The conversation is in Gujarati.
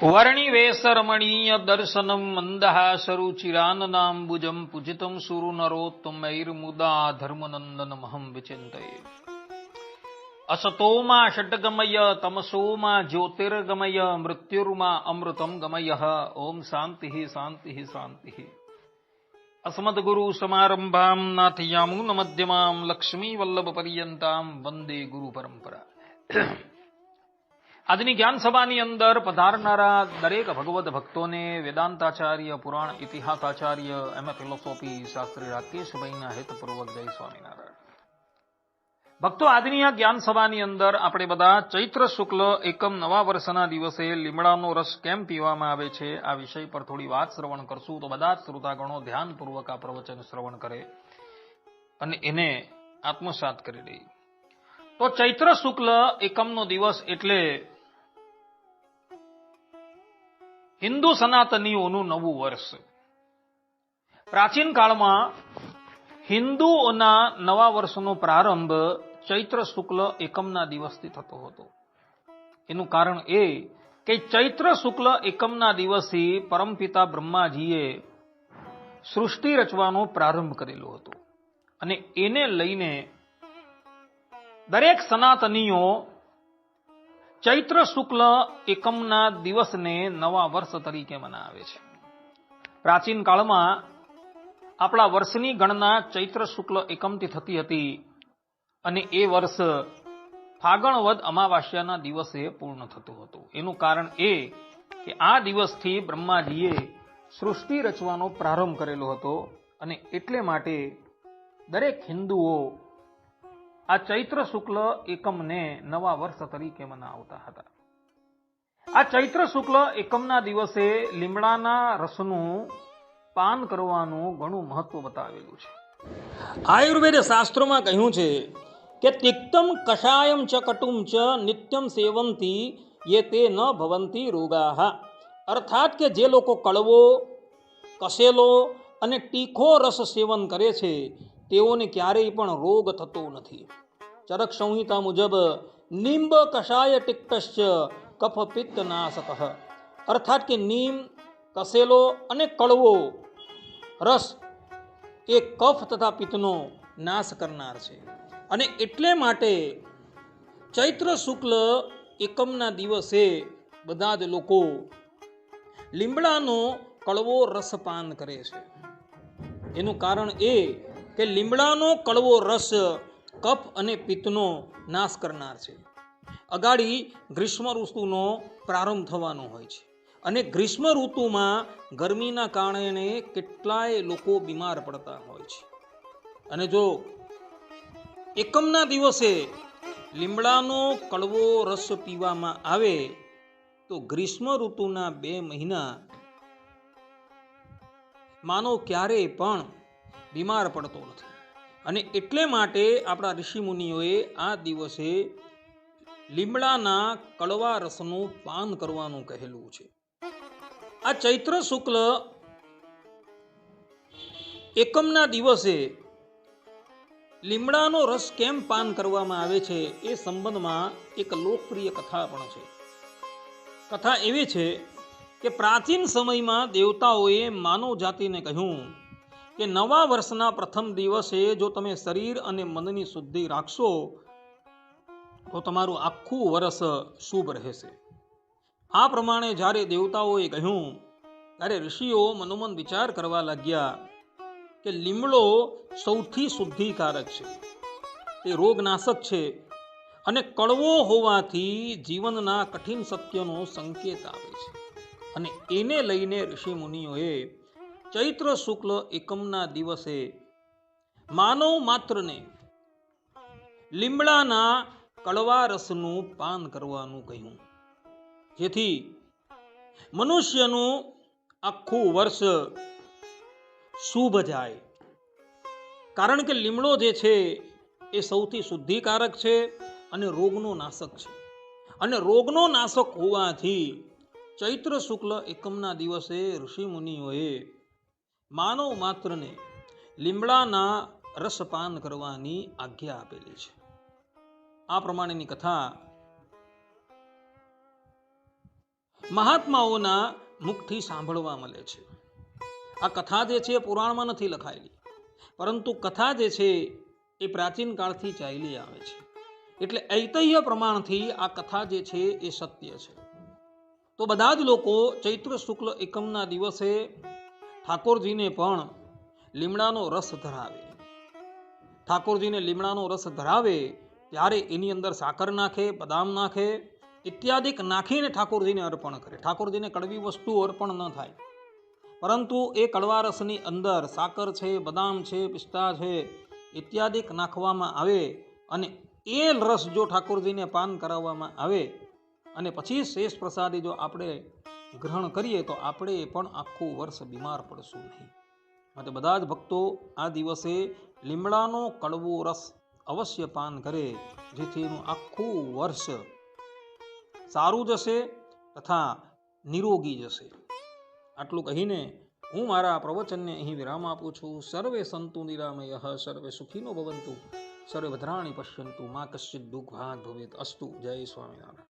વર્ણિવેશરમણીય દર્શનમ મંદહાસરુચિરાનનાંબુજમ પૂજિતમ સુરનરોત્તમૈર્મુદા ધર્મનંદનમહં વિચિંતયે. અસતોમાં ષટ્ગમય તમસોમાં જ્યોતિર્ગમય મૃત્યુર્મા અમૃતમ ગમય. ઓમ શાંતિ શાંતિ શાંતિ. અસ્મદ્ગુરુ સમારંભામ નાથયામૂન મધ્યમામ લક્ષ્મી વલ્લભ પર્યંતામ વંદે ગુરુ પરંપરા. આજની જ્ઞાન સભાની અંદર પધારનારા દરેક ભગવદ ભક્તોને વેદાંતાચાર્ય, પુરાણ ઇતિહાસાચાર્ય, એમ ફિલોસોફી શાસ્ત્રી રાકેશભાઈના હેતપૂર્વક જય સ્વામિનારાયણ. ભક્તો, આજની આ જ્ઞાન સભાની અંદર આપણે બધા ચૈત્ર શુક્લ એકમ નવા વર્ષના દિવસે લીમડાનો રસ કેમ પીવામાં આવે છે આ વિષય પર થોડી વાત શ્રવણ કરશું. તો બધા જ શ્રોતાગણો ધ્યાનપૂર્વક આ પ્રવચન શ્રવણ કરે અને એને આત્મસાત કરી લે. તો ચૈત્ર શુક્લ એકમનો દિવસ એટલે હિન્દુ સનાતનીઓનું નવું વર્ષ. પ્રાચીન કાળમાં હિન્દુઓના નવા વર્ષનો પ્રારંભ ચૈત્ર શુક્લ એકમના દિવસથી થતો હતો. એનું કારણ એ કે ચૈત્ર શુક્લ એકમના દિવસથી પરમપિતા બ્રહ્માજીએ સૃષ્ટિ રચવાનો પ્રારંભ કરેલો હતો અને એને લઈને દરેક સનાતનીઓ ચૈત્ર શુક્લ એકમના દિવસને નવા વર્ષ તરીકે મનાવે છે. પ્રાચીન કાળમાં આપણા વર્ષની ગણના ચૈત્ર શુક્લ એકમથી થતી હતી અને એ વર્ષ ફાગણ વદ અમાવાસ્યાના દિવસે પૂર્ણ થતું હતું. એનું કારણ એ કે આ દિવસથી બ્રહ્માજીએ સૃષ્ટિ રચવાનો પ્રારંભ કરેલો હતો અને એટલે માટે દરેક હિન્દુઓ આ ચૈત્ર શુક્લ એકમને નવા વર્ષ તરીકે મનાવતા હતા. આ ચૈત્ર શુક્લ એકમના દિવસે લીમડાના રસનું પાન કરવાનું ઘણું મહત્વ બતાવેલું છે. આયુર્વેદ શાસ્ત્રોમાં કહ્યું છે કે તિક્તમ કષાયમ ચ કટુમ ચ નિત્યમ સેવંતી યે તે ન ભવંતી રોગાહ. અર્થાત કે જે લોકો કડવો, કસેલો અને તીખો રસ સેવન કરે છે તેઓને ક્યારેય પણ રોગ થતો નથી. ચરક સંહિતા મુજબ નિંબ કષાય તિક્તશ્ચ કફ પિત્ત નાશક. અર્થાત કે નીમ, કસેલો અને કડવો રસ એ કફ તથા પિત્તનો નાશ કરનાર છે. અને એટલે માટે ચૈત્ર શુક્લ એકમના દિવસે બધા જ લોકો લીમડાનો કડવો રસ પાન કરે છે. એનું કારણ એ કે લીમડાનો કડવો રસ કફ અને પિત્તનો નાશ કરનાર છે. અગાડી ગ્રીષ્મ ઋતુનો પ્રારંભ થવાનો હોય છે અને ગ્રીષ્મ ઋતુમાં ગરમીના કારણે કેટલાય લોકો બીમાર પડતા હોય છે. અને જો એકમના દિવસે લીમડાનો કડવો રસ પીવામાં આવે તો ગ્રીષ્મ ઋતુના 2 મહિના માનવ ક્યારેય પણ બીમાર પડતો નથી. અને એટલે માટે આપણા ઋષિમુનિઓએ આ દિવસે લીમડાના કડવા રસનું પાન કરવાનું કહેલું છે. આ ચૈત્ર શુક્લ એકમના દિવસે લીમડાનો રસ કેમ પાન કરવામાં આવે છે એ સંબંધમાં એક લોકપ્રિય કથા પણ છે. કથા એવી છે કે પ્રાચીન સમયમાં દેવતાઓએ માનવ જાતિને કહ્યું કે નવા વર્ષના પ્રથમ દિવસે જો તમે શરીર અને મનની શુદ્ધિ રાખશો તો તમારું આખું વર્ષ શુભ રહેશે. આ પ્રમાણે જ્યારે દેવતાઓએ કહ્યું ત્યારે ઋષિઓ મનોમન વિચાર કરવા લાગ્યા કે લીમડો સૌથી શુદ્ધિકારક છે, તે રોગનાશક છે અને કડવો હોવાથી જીવનના કઠિન સત્યનો સંકેત આપે છે. અને એને લઈને ઋષિ મુનિઓએ ચૈત્ર શુક્લ એકમના દિવસે માનવ માત્રને લીમડાના કડવા રસનું પાન કરવાનું કહ્યું, જેથી મનુષ્યનું આખું વર્ષ શુભ જાય. કારણ કે લીમડો જે છે એ સૌથી શુદ્ધિકારક છે અને રોગનો નાશક છે. અને રોગનો નાશક હોવાથી ચૈત્ર શુક્લ એકમના દિવસે ઋષિ મુનિઓએ માનવ માત્રને લીમડાના રસપાન કરવાની આજ્ઞા આપેલી છે. આ પ્રમાણેની કથા મહાત્માઓના મુખથી સાંભળવા મળે છે. આ કથા જે છે પુરાણમાં નથી લખાયેલી, પરંતુ કથા જે છે એ પ્રાચીન કાળથી ચાલી આવે છે. એટલે ઐતિહ્ય પ્રમાણથી આ કથા જે છે એ સત્ય છે. તો બધા જ લોકો ચૈત્ર શુક્લ એકમના દિવસે ઠાકોરજીને પણ લીમડાનો રસ ધરાવે. ઠાકોરજીને લીમડાનો રસ ધરાવે ત્યારે એની અંદર સાકર નાખે, બદામ નાખે ઇત્યાદિક નાખીને ઠાકોરજીને અર્પણ કરે. ઠાકોરજીને કડવી વસ્તુ અર્પણ ન થાય, પરંતુ એ કડવા રસની અંદર સાકર છે, બદામ છે, પિસ્તા છે ઇત્યાદિક નાખવામાં આવે અને એ રસ જો ઠાકોરજીને પાન કરાવવામાં આવે અને પછી શેષ પ્રસાદી જો આપણે ગ્રહણ કરીએ તો આપણે પણ આખું વર્ષ બીમાર પડશું નહીં. માટે બધા જ ભક્તો આ દિવસે લીમડાનો કડવો રસ અવશ્ય પાન કરે, જેથી એનું આખું વર્ષ સારું જશે તથા નિરોગી જશે. આટલું કહીને હું મારા પ્રવચનને અહીં વિરામ આપું છું. સર્વે સંતુ નિરામયઃ, સર્વે સુખીનો ભવંતુ, સર્વે ભદ્રાણિ પશ્યન્તુ, મા કશ્ચિદ દુઃખભાગ ભવેત. અસ્તુ. જય સ્વામિનારાયણ.